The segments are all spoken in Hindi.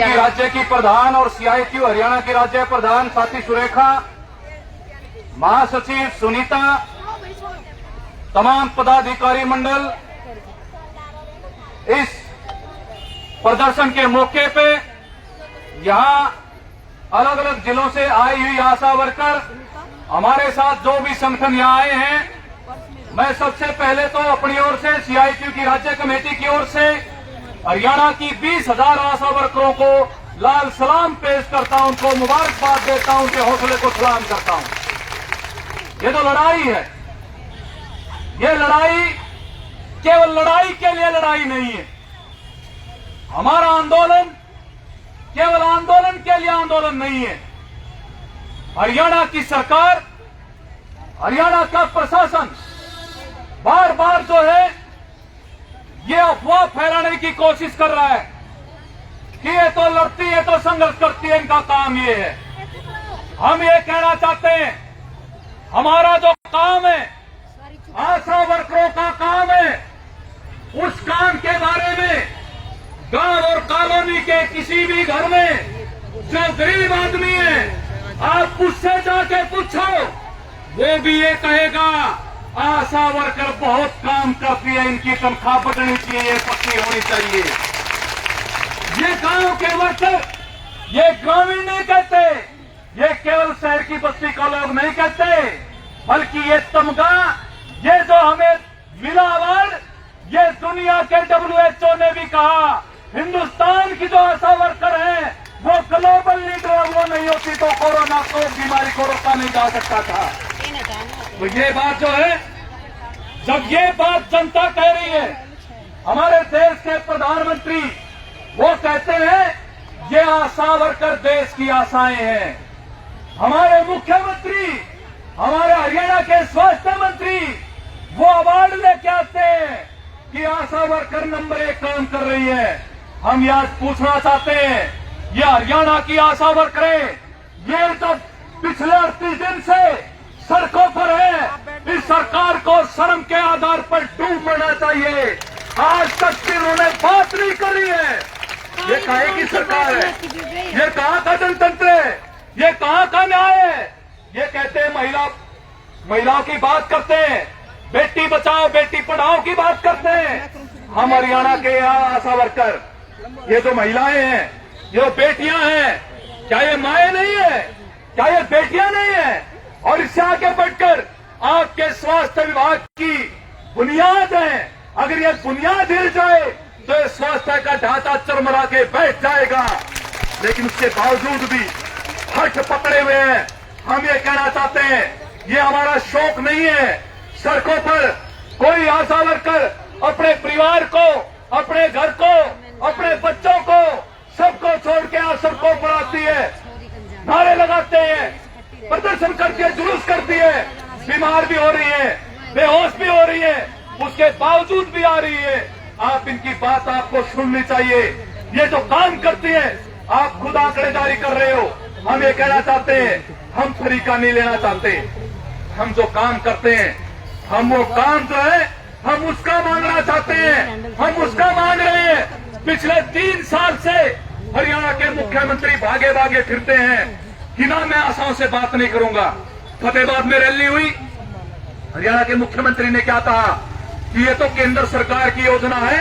की राज्य की प्रधान और CITU हरियाणा की राज्य प्रधान साथी सुरेखा, महासचिव सुनीता, तमाम पदाधिकारी मंडल इस प्रदर्शन के मौके पे यहां अलग अलग जिलों से आई हुई आशा वर्कर, हमारे साथ जो भी संगठन यहां आए हैं, मैं सबसे पहले तो अपनी ओर से CITU की राज्य कमेटी की ओर से हरियाणा की 20,000 आशा वर्करों को लाल सलाम पेश करता हूं, उनको मुबारकबाद देता हूं, उनके हौसले को सलाम करता हूं। ये तो लड़ाई है, ये लड़ाई केवल लड़ाई के लिए लड़ाई नहीं है। हमारा आंदोलन केवल आंदोलन के लिए आंदोलन नहीं है। हरियाणा की सरकार, हरियाणा का प्रशासन बार बार जो है ये अफवाह फैलाने की कोशिश कर रहा है कि ये तो लड़ती है, तो संघर्ष करती है, इनका काम ये है। हम ये कहना चाहते हैं, हमारा जो काम है, आशा वर्करों का काम है, उस काम के बारे में गांव और कॉलोनी के किसी भी घर में जो गरीब आदमी है, आप उससे जाके पूछो, वो भी ये कहेगा आशा वर्कर बहुत काम करती है, इनकी तनख्वाह बढ़नी चाहिए, पक्की होनी चाहिए। ये गांव के वर्कर, ये ग्रामीण नहीं कहते, ये केवल शहर की बस्ती का लोग नहीं कहते, बल्कि ये तमगा, ये जो हमें मिला अवार्ड, ये दुनिया के WHO ने भी कहा हिंदुस्तान की जो आशा वर्कर है वो ग्लोबल लीडर, वो नहीं होती तो कोरोना को, बीमारी को रोका नहीं जा सकता था। तो ये बात जो है, जब ये बात जनता कह रही है, हमारे देश के प्रधानमंत्री वो कहते हैं ये आशा वर्कर देश की आशाएं हैं, हमारे मुख्यमंत्री, हमारे हरियाणा के स्वास्थ्य मंत्री वो अवार्ड लेके आते हैं कि आशा वर्कर नंबर 1 काम कर रही है। हम आज पूछना चाहते हैं, ये हरियाणा की आशा वर्करें, ये तो पिछले 38 दिन से सड़कों पर है, इस सरकार को शर्म के आधार पर डूब मरना चाहिए। आज तक भी उन्होंने बात नहीं करी है। ये काहे की सरकार है, ये कहाँ का जनतंत्र है, ये कहाँ का न्याय है। ये कहते हैं महिलाओं की बात करते हैं, बेटी बचाओ बेटी पढ़ाओ की बात करते हैं। हम हरियाणा के यहाँ आशा वर्कर, ये जो महिलाएं हैं, ये बेटियां हैं, क्या ये माए नहीं है, क्या ये बेटियां नहीं है। और इससे आगे बढ़कर आपके स्वास्थ्य विभाग की बुनियाद है, अगर ये बुनियाद हिल जाए तो ये स्वास्थ्य का ढांचा चरमरा के बैठ जाएगा। लेकिन उसके बावजूद भी हट पकड़े हुए हैं। हम ये कहना चाहते हैं, ये हमारा शौक नहीं है। सड़कों पर कोई आशा वर्कर अपने परिवार को, अपने घर को, अपने बच्चों को, सबको छोड़ के आज सड़कों पर आती है, नारे लगाते हैं, प्रदर्शन करती है, जुलूस करती है, बीमार भी हो रही है, बेहोश भी हो रही है, उसके बावजूद भी आ रही है। आप इनकी बात आपको सुननी चाहिए। ये जो काम करती है, आप खुद आंकड़े जारी कर रहे हो। हम ये कहना चाहते हैं, हम तरीका नहीं लेना चाहते। हम जो काम करते हैं, हम वो काम जो है हम उसका मांगना चाहते हैं, हम उसका मांग रहे हैं। पिछले 3 साल से हरियाणा के मुख्यमंत्री भागे भागे फिरते हैं कि ना मैं आशाओं से बात नहीं करूंगा। फतेहाबाद में रैली हुई, हरियाणा के मुख्यमंत्री ने क्या कहा कि ये तो केंद्र सरकार की योजना है,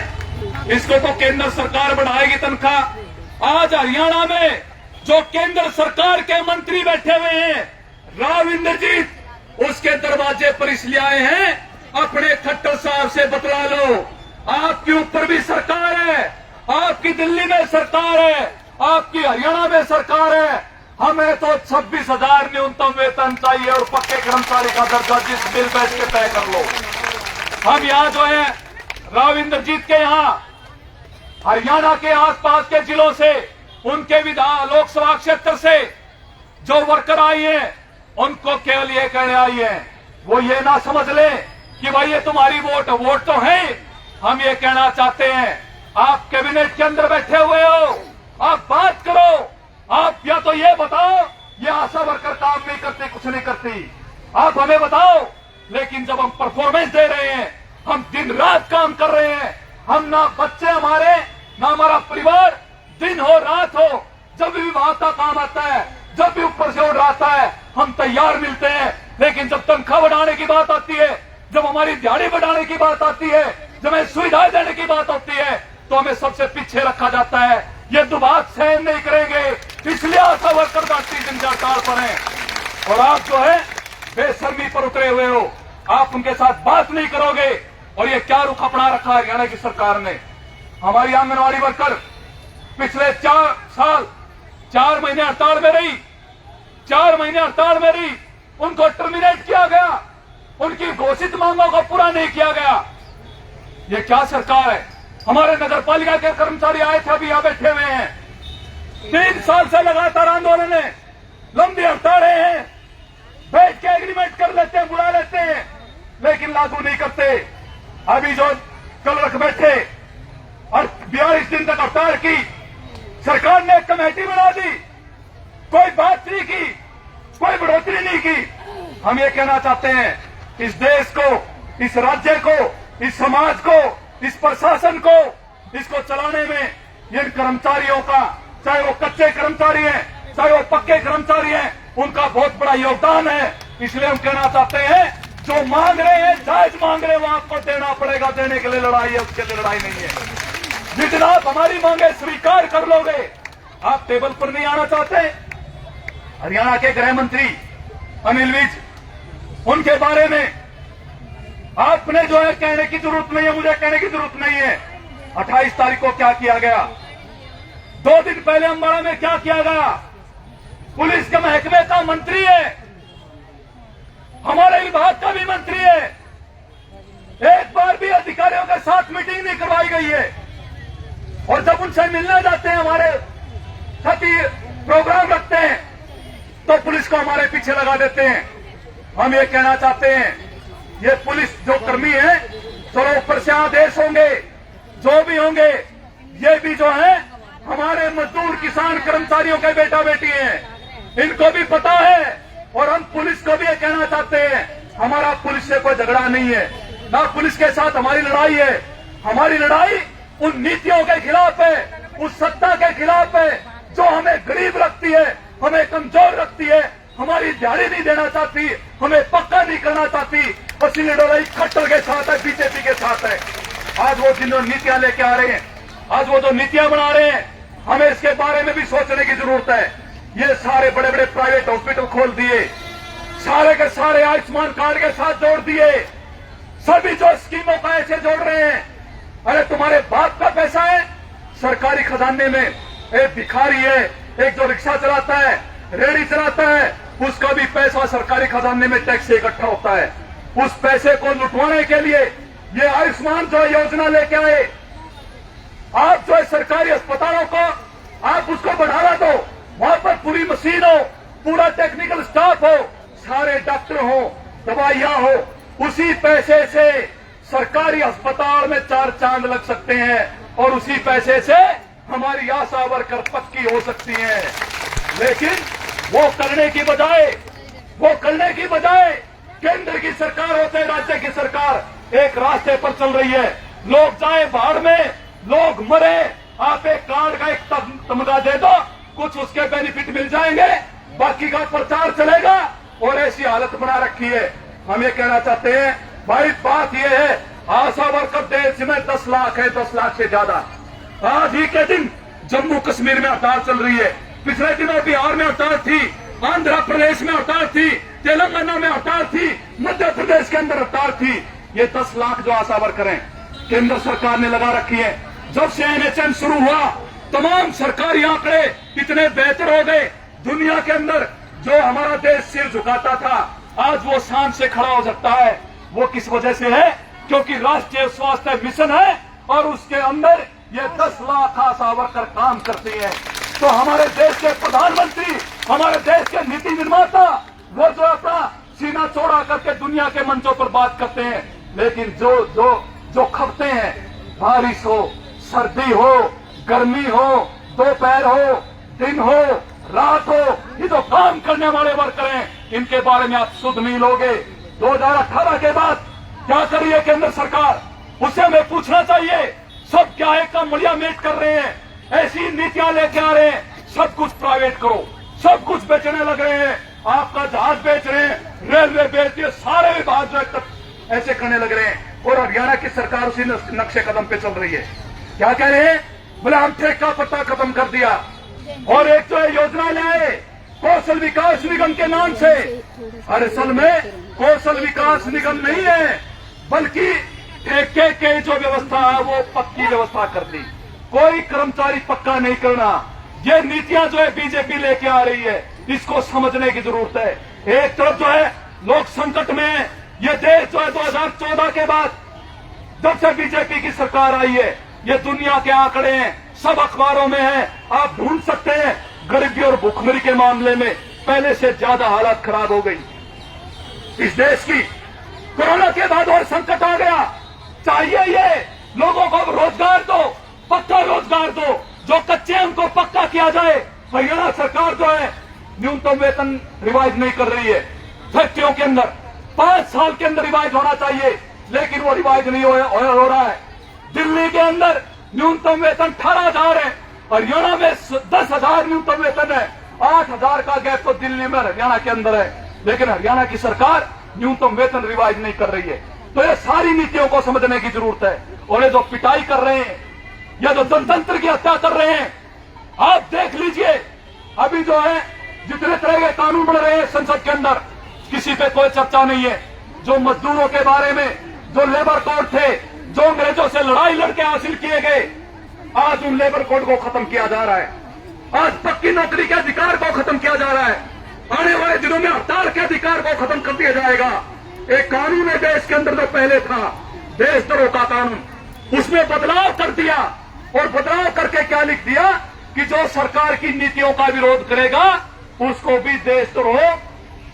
इसको तो केंद्र सरकार बढ़ाएगी तनख्वाह। आज हरियाणा में जो केंद्र सरकार के मंत्री बैठे हुए हैं, राव इंद्रजीत, उसके दरवाजे पर इसलिए आए हैं, अपने खट्टर साहब से बतला लो, आपके ऊपर भी सरकार है, आपकी दिल्ली में सरकार है, आपकी हरियाणा में सरकार है। हमें तो 26,000 न्यूनतम वेतन चाहिए और पक्के कर्मचारी का दर्जा, जिस बिल बैठ के तय कर लो। हम यहाँ जो है राव इंद्रजीत के यहाँ हरियाणा के आसपास के जिलों से, उनके लोकसभा क्षेत्र से जो वर्कर आई हैं, उनको केवल ये कहने आई है, वो ये ना समझ ले कि भाई ये तुम्हारी वोट तो है। हम ये कहना चाहते हैं, आप कैबिनेट के अंदर बैठे हुए हो, आप बात करो, आप या तो ये बताओ ये आशा वर्कर काम नहीं करती, कुछ नहीं करती, आप हमें बताओ। लेकिन जब हम परफॉर्मेंस दे रहे हैं, हम दिन रात काम कर रहे हैं, हम ना बच्चे हमारे, ना हमारा परिवार दिन हो रात हो, जब भी विभाग का काम आता है, जब भी ऊपर से ऑर्डर आता है, हम तैयार मिलते हैं। लेकिन जब तनख्वाह बढ़ाने की बात आती है, जब हमारी दिहाड़ी बढ़ाने की बात आती है, जब हमें सुविधाएं देने की बात होती है, तो हमें सबसे पीछे रखा जाता है। ये दुबाक सहन नहीं करेंगे, इसलिए आशा वर्कर 30 दिन की हड़ताल पर हैं। और आप जो है बेशर्मी पर उतरे हुए हो, आप उनके साथ बात नहीं करोगे। और ये क्या रुख अपना रखा है हरियाणा की सरकार ने। हमारी आंगनवाड़ी वर्कर पिछले 4 साल 4 महीने हड़ताल में रही, 4 महीने हड़ताल में रही, उनको टर्मिनेट किया गया, उनकी घोषित मांगों को पूरा नहीं किया गया। ये क्या सरकार है। हमारे नगर पालिका के कर्मचारी आए थे, अभी यहां बैठे हुए हैं। 3 साल से लगातार आंदोलन है, लंबी हड़तालें हैं, बैठ के एग्रीमेंट कर लेते हैं, बुला लेते हैं, लेकिन लागू नहीं करते। अभी जो कल रख बैठे और 42 दिन तक हड़ताल की, सरकार ने एक कमेटी बना दी, कोई बात नहीं की, कोई बढ़ोतरी नहीं की। हम ये कहना चाहते हैं, इस देश को, इस राज्य को, इस समाज को, इस प्रशासन को, इसको चलाने में इन कर्मचारियों का, चाहे वो कच्चे कर्मचारी हैं, चाहे वो पक्के कर्मचारी हैं, उनका बहुत बड़ा योगदान है। इसलिए हम कहना चाहते हैं, जो मांग रहे हैं, जायज मांग रहे हैं, वो आपको देना पड़ेगा। देने के लिए लड़ाई है, उसके लिए लड़ाई नहीं है। जितना आप हमारी मांगे स्वीकार कर लोगे, आप टेबल पर नहीं आना चाहते। हरियाणा के गृह मंत्री अनिल विज, उनके बारे में आपने जो है कहने की जरूरत नहीं है, मुझे कहने की जरूरत नहीं है। 28 तारीख को क्या किया गया, 2 दिन पहले अम्बाड़ा में क्या किया गया। पुलिस के महकमे का मंत्री है, हमारे विभाग का भी मंत्री है, एक बार भी अधिकारियों के साथ मीटिंग नहीं करवाई गई है। और जब उनसे मिलने जाते हैं, हमारे साथ ही प्रोग्राम रखते हैं, तो पुलिस को हमारे पीछे लगा देते हैं। हम ये कहना चाहते हैं, ये पुलिस जो कर्मी है, चलो ऊपर से आदेश होंगे, जो भी होंगे, ये भी जो है हमारे मजदूर किसान कर्मचारियों के बेटा बेटी हैं, इनको भी पता है। और हम पुलिस को भी ये कहना चाहते हैं, हमारा पुलिस से कोई झगड़ा नहीं है, ना पुलिस के साथ हमारी लड़ाई है। हमारी लड़ाई उन नीतियों के खिलाफ है, उस सत्ता के खिलाफ है, जो हमें गरीब रखती है, हमें कमजोर रखती है, हमारी दिहाड़ी नहीं देना चाहती, हमें पक्का नहीं करना चाहती। असली लड़ाई खट्टर के साथ है, बीजेपी के साथ है। आज वो जिन नीतियां लेके आ रहे हैं, आज वो जो नीतियां बना रहे हैं, हमें इसके बारे में भी सोचने की जरूरत है। ये सारे बड़े बड़े प्राइवेट हॉस्पिटल खोल दिए, सारे के सारे आयुष्मान कार्ड के साथ जोड़ दिए, सभी जो स्कीमों का ऐसे जोड़ रहे हैं। अरे तुम्हारे बाप का पैसा है सरकारी खजाने में। एक भिखारी है, एक जो रिक्शा चलाता है, रेहड़ी चलाता है, उसका भी पैसा सरकारी खजाने में टैक्स से इकट्ठा होता है। उस पैसे को लुटवाने के लिए ये आयुष्मान जो योजना लेके आए। आप जो है सरकारी अस्पतालों को आप उसको बढ़ावा दो, वहां पर पूरी मशीन हो, पूरा टेक्निकल स्टाफ हो, सारे डॉक्टर हो, दवाइयां हो, उसी पैसे से सरकारी अस्पताल में 4 चांद लग सकते हैं और उसी पैसे से हमारी आशा वर्कर पक्की हो सकती है। लेकिन वो करने की बजाय केंद्र की सरकार होते, राज्य की सरकार एक रास्ते पर चल रही है। लोग जाए बाढ़ में, लोग मरे, आप एक कार्ड का एक तमगा दे दो, कुछ उसके बेनिफिट मिल जाएंगे, बाकी का प्रचार चलेगा। और ऐसी हालत बना रखी है। हम ये कहना चाहते हैं, भाई बात ये है, आशा वर्कर देश में 10 लाख है, 10 लाख से ज्यादा। आज ही के दिन जम्मू कश्मीर में हड़ताल चल रही है, पिछले दिनों बिहार में हड़ताल थी, आंध्र प्रदेश में हड़ताल थी, तेलंगाना में हड़ताल थी, मध्य प्रदेश के अंदर हड़ताल थी। ये 10 लाख जो आशा वर्कर हैं, केंद्र सरकार ने लगा रखी है। जब से NHM शुरू हुआ, तमाम सरकारी आंकड़े इतने बेहतर हो गए। दुनिया के अंदर जो हमारा देश सिर झुकाता था, आज वो शान से खड़ा हो सकता है। वो किस वजह से है? क्योंकि राष्ट्रीय स्वास्थ्य मिशन है और उसके अंदर ये 10 लाख आशा वर्कर काम करती है। तो हमारे देश के प्रधानमंत्री, हमारे देश के नीति निर्माता, वो जो अपना सीना चौड़ा करके दुनिया के मंचों पर बात करते हैं, लेकिन जो खपते हैं, बारिश हो, सर्दी हो, गर्मी हो, दोपहर हो, दिन हो, रात हो, ये जो काम करने वाले वर्कर हैं, इनके बारे में आप सुध नहीं लोगे। 2018 के बाद क्या कर रही है केंद्र सरकार, उसे हमें पूछना चाहिए। सब क्या है का मलिया मेट कर रहे हैं, ऐसी नीतियां लेके आ रहे हैं, सब कुछ प्राइवेट करो, सब कुछ बेचने लग रहे हैं, आपका जहाज बेच रहे हैं, रेलवे बेच दिए, सारे विभाग जो है ऐसे करने लग रहे हैं। और हरियाणा की सरकार उसी नक्शे कदम पे चल रही है। क्या कह रहे हैं? बोले हम ठेका पट्टा खत्म कर दिया और एक जो है योजना लाए कौशल विकास निगम के नाम से। और असल में कौशल विकास निगम नहीं है, बल्कि ठेके के जो व्यवस्था है वो पक्की व्यवस्था कर दी। कोई कर्मचारी पक्का नहीं करना। ये नीतियां जो है बीजेपी लेके आ रही है, इसको समझने की जरूरत है। एक तरफ जो है लोग संकट में है। ये देश जो है 2014 के बाद जब से बीजेपी की सरकार आई है, ये दुनिया के आंकड़े हैं, सब अखबारों में है, आप ढूंढ सकते हैं। गरीबी और भुखमरी के मामले में पहले से ज्यादा हालत खराब हो गई इस देश की। कोरोना के बाद और संकट आ गया। चाहिए ये लोगों को रोजगार दो, पक्का रोजगार दो, जो कच्चे हैं उनको पक्का किया जाए। हरियाणा सरकार जो है न्यूनतम वेतन रिवाइज नहीं कर रही है। फैक्ट्रियों के अंदर 5 साल के अंदर रिवाइज होना चाहिए, लेकिन वो रिवाइज नहीं हो रहा है। दिल्ली के अंदर न्यूनतम वेतन 18,000 है, हरियाणा में 10,000 न्यूनतम वेतन है। 8,000 का गैप तो दिल्ली में हरियाणा के अंदर है, लेकिन हरियाणा की सरकार न्यूनतम वेतन रिवाइज नहीं कर रही है। तो ये सारी नीतियों को समझने की जरूरत है। और ये जो पिटाई कर रहे हैं, ये जो जनतंत्र की हत्या कर रहे हैं, आप देख लीजिए। अभी जो है जितने तरह के कानून बन रहे हैं संसद के अंदर, किसी पे कोई चर्चा नहीं है। जो मजदूरों के बारे में जो लेबर कोड थे, जो अंग्रेजों से लड़ाई लड़के हासिल किए गए, आज उन लेबर कोड को खत्म किया जा रहा है। आज पक्की नौकरी के अधिकार को खत्म किया जा रहा है। आने वाले दिनों में हड़ताल के अधिकार को खत्म कर दिया जाएगा। एक कानून है देश के अंदर जो पहले था, देशद्रोह का कानून, उसमें बदलाव कर दिया। और बदलाव करके क्या लिख दिया कि जो सरकार की नीतियों का विरोध करेगा उसको भी देशद्रोह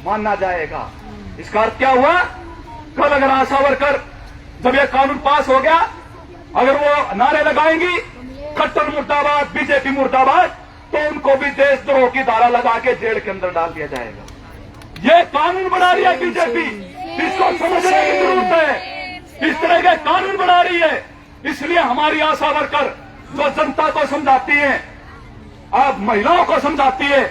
मानना जाएगा। इसका अर्थ क्या हुआ? कल अगर आशा वर्कर जब यह कानून पास हो गया, अगर वो नारे लगाएंगी खट्टर मुर्दाबाद, बीजेपी मुर्दाबाद, तो उनको भी देशद्रोह की धारा लगा के जेल के अंदर डाल दिया जाएगा। ये कानून बना रही है बीजेपी, इसको समझने की जरूरत है। इस तरह के कानून बना रही है। इसलिए हमारी आशा वर्कर जो जनता को समझाती है, आप महिलाओं को समझाती है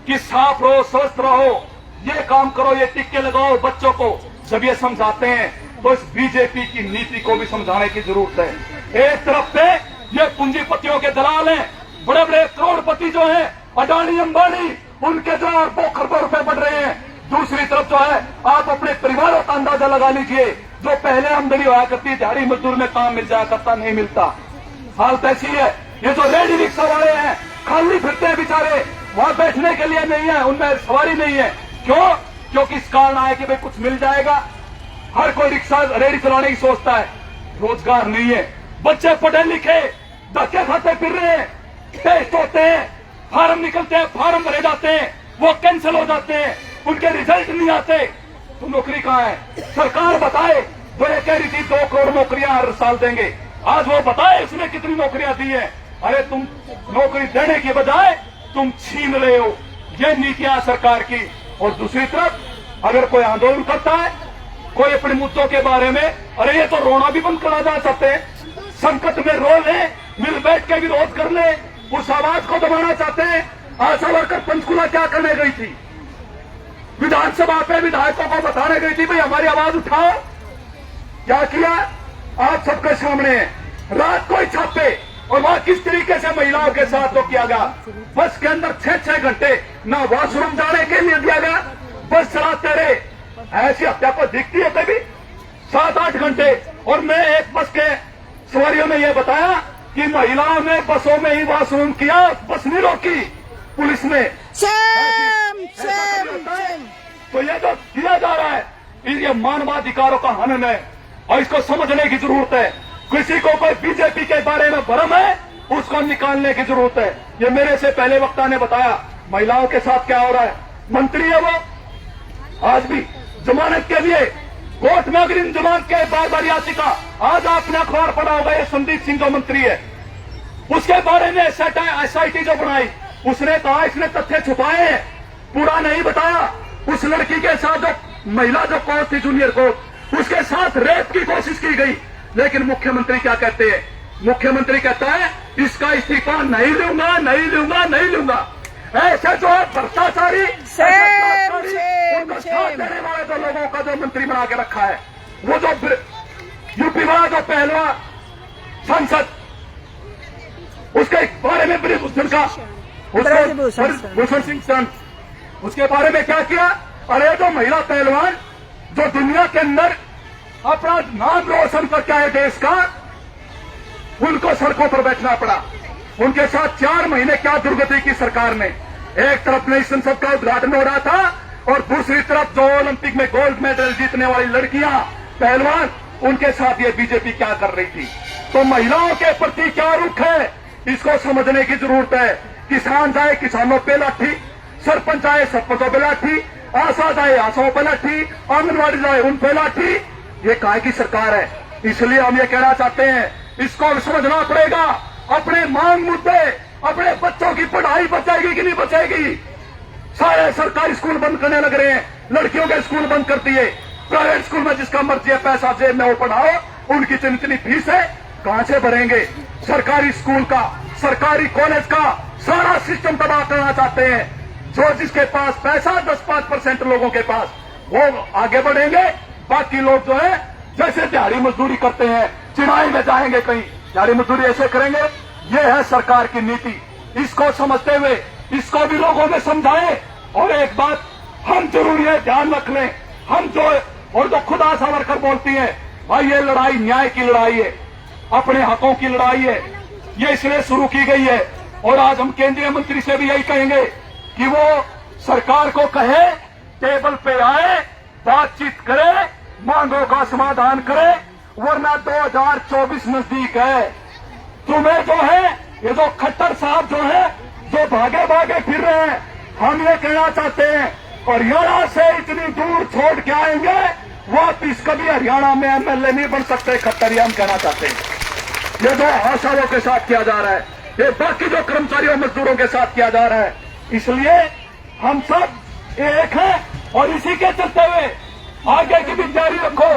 कि साफ रहो, स्वस्थ रहो, ये काम करो, ये टिक्के लगाओ बच्चों को, जब ये समझाते हैं तो इस बीजेपी की नीति को भी समझाने की जरूरत है। एक तरफ पे ये पूंजीपतियों के दलाल हैं, बड़े बड़े करोड़पति जो हैं, अडानी अंबानी, उनके जो अरबों खरबों रुपए बढ़ रहे हैं। दूसरी तरफ जो है आप अपने परिवारों का अंदाजा लगा लीजिए, जो पहले आमदनी हुआ करती, दिहाड़ी मजदूर में काम मिल जाया करता, नहीं मिलता। हालत ऐसी है। ये जो रेडी रिक्शा वाले हैं, खाली फिरते हैं बेचारे, वहां बैठने के लिए नहीं है, उनमें सवारी नहीं है। क्यों? क्योंकि इस कारण आए कि भाई कुछ मिल जाएगा। हर कोई रिक्शा रेडी चलाने की सोचता है, रोजगार नहीं है। बच्चे पढ़े लिखे धक्के खाते फिर रहे हैं, टेस्ट होते हैं, फार्म निकलते हैं, फार्म भरे जाते हैं, वो कैंसिल हो जाते हैं, उनके रिजल्ट नहीं आते, तो नौकरी कहाँ है? सरकार बताए, जो ये कह रही थी 2 करोड़ नौकरियां हर साल देंगे, आज वो बताए उसने कितनी नौकरियां दी है। अरे तुम नौकरी देने की बजाय तुम छीन रहे हो। ये नीतियां सरकार की। और दूसरी तरफ अगर कोई आंदोलन करता है, कोई अपने मुद्दों के बारे में, अरे ये तो रोना भी बंद करा जा सकते हैं, संकट में रो ले, मिल बैठ के विरोध कर ले, उस आवाज को दबाना चाहते हैं। आशा वर्कर पंचकुला क्या करने गई थी? विधानसभा पे विधायकों को बताने गई थी भाई हमारी आवाज उठाओ। क्या किया? आप सबके सामने रात को ही छापे, और वहां किस तरीके से महिलाओं के साथ तो किया गया। बस के अंदर 6-6 घंटे ना वॉशरूम जाने के लिए दिया गया, बस चलाते रहे। ऐसी हत्या को दिखती है कभी? 7-8 घंटे। और मैं एक बस के सवारियों ने यह बताया कि महिलाओं ने बसों में ही वॉशरूम किया, बस नहीं रोकी पुलिस ने। तो ये जो किया जा रहा है, ये मानवाधिकारों का हनन है, और इसको समझने की जरूरत है। किसी को कोई बीजेपी के बारे में भ्रम है, उसको निकालने की जरूरत है। ये मेरे से पहले वक्ता ने बताया महिलाओं के साथ क्या हो रहा है। मंत्री है वो, आज भी जमानत के लिए कोर्ट में अग्रिम जमानत के बार-बार याचिका। आज आपने अखबार पढ़ा होगा, ये संदीप सिंह जो मंत्री है, उसके बारे में SIT जो बनाई, उसने कहा इसने तथ्य छुपाए हैं, पूरा नहीं बताया। उस लड़की के साथ जो महिला जो कोच थी, जूनियर कोच, उसके साथ रेप की कोशिश की गई। लेकिन मुख्यमंत्री क्या कहते हैं? मुख्यमंत्री कहता है इसका इस्तीफा नहीं लूंगा, नहीं लूंगा, नहीं लूंगा। ऐसे जो है भ्रष्टाचारी, उनको साथ देने वाले जो लोगों का जो मंत्री बना के रखा है, वो जो यूपी वाला जो पहला सांसद, उसके बारे में ब्रिजभूषण का, भूषण सिंह सन, उसके बारे में क्या किया? अरे जो महिला पहलवान जो दुनिया के अंदर अपना नाम रोशन करके आए देश का, उनको सड़कों पर बैठना पड़ा। उनके साथ 4 महीने क्या दुर्गति की सरकार ने। एक तरफ नई संसद का उद्घाटन हो रहा था और दूसरी तरफ जो ओलंपिक में गोल्ड मेडल जीतने वाली लड़कियां, पहलवान, उनके साथ ये बीजेपी क्या कर रही थी। तो महिलाओं के प्रति क्या रुख है, इसको समझने की जरूरत है। किसान जाए किसानों पे लाठी, सरपंच आए सरपंचों पे लाठी, आशा जाए आशाओं पे लाठी, आंगनबाड़ी जाए उन पे लाठी। ये काहे की सरकार है? इसलिए हम ये कहना चाहते हैं, इसको समझना पड़ेगा। अपने मांग मुद्दे, अपने बच्चों की पढ़ाई बचाएगी कि नहीं बचाएगी? सारे सरकारी स्कूल बंद करने लग रहे हैं, लड़कियों के स्कूल बंद कर दिए। प्राइवेट स्कूल में जिसका मर्जी है पैसा जेब में वो पढ़ाओ, उनकी इतनी फीस है, कहां से भरेंगे? सरकारी स्कूल का, सरकारी कॉलेज का सारा सिस्टम तबाह करना चाहते हैं। जो जिसके पास पैसा 10-5% लोगों के पास, वो आगे बढ़ेंगे। बाकी लोग जो है जैसे दिहाड़ी मजदूरी करते हैं, चिड़ाई में जाएंगे कहीं, दिहाड़ी मजदूरी ऐसे करेंगे। ये है सरकार की नीति। इसको समझते हुए इसको भी लोगों में समझाएं। और एक बात हम जरूरी है ध्यान रख लें, हम जो और जो खुदा सावरकर बोलती है, भाई ये लड़ाई न्याय की लड़ाई है, अपने हकों की लड़ाई है। ये इसलिए शुरू की गई है। और आज हम केंद्रीय मंत्री से भी यही कहेंगे कि वो सरकार को कहे, टेबल पे आए, बातचीत करे, मांगों का समाधान करे, वरना 2024 नजदीक है। तुम्हें जो है ये जो खट्टर साहब जो है, जो भागे भागे फिर रहे हैं, हम ये कहना चाहते हैं हरियाणा से इतनी दूर छोड़ के आएंगे, वापिस कभी हरियाणा में एमएलए नहीं बन सकते खट्टर, ये हम कहना चाहते हैं। ये जो आशाओं के साथ किया जा रहा है, ये बाकी जो कर्मचारियों मजदूरों के साथ किया जा रहा है, इसलिए हम सब एक हैं। और इसी के चलते हुए आगे की भी जारी रखो।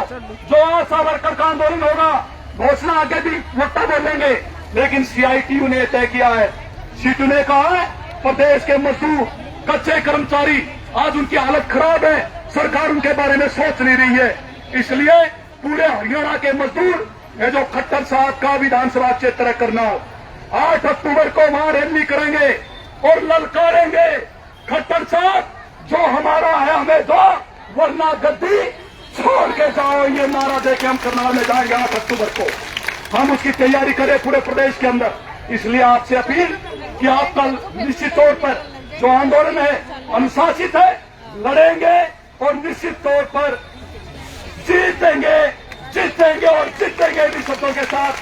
जो आशा वर्कर का आंदोलन होगा, घोषणा आगे भी वक्ता बोलेंगे, लेकिन सीआईटीयू ने तय किया है, सीटू ने कहा है, प्रदेश के मजदूर, कच्चे कर्मचारी, आज उनकी हालत खराब है, सरकार उनके बारे में सोच नहीं रही है। इसलिए पूरे हरियाणा के मजदूर, ये जो खट्टर साहब का विधानसभा क्षेत्र करना हो, 8 अक्टूबर को वहां रैली करेंगे और ललकारेंगे, खट्टर साहब जो हमारा है हमें दो, वरना गद्दी छोड़ के जाओ। ये नारा देके हम करनाल में जाएंगे 8 अक्टूबर को। हम उसकी तैयारी करें पूरे प्रदेश के अंदर। इसलिए आपसे अपील कि आप कल निश्चित तौर पर जो आंदोलन है अनुशासित है, लड़ेंगे और निश्चित तौर पर जीतेंगे और जीतेंगे इन शब्दों के साथ।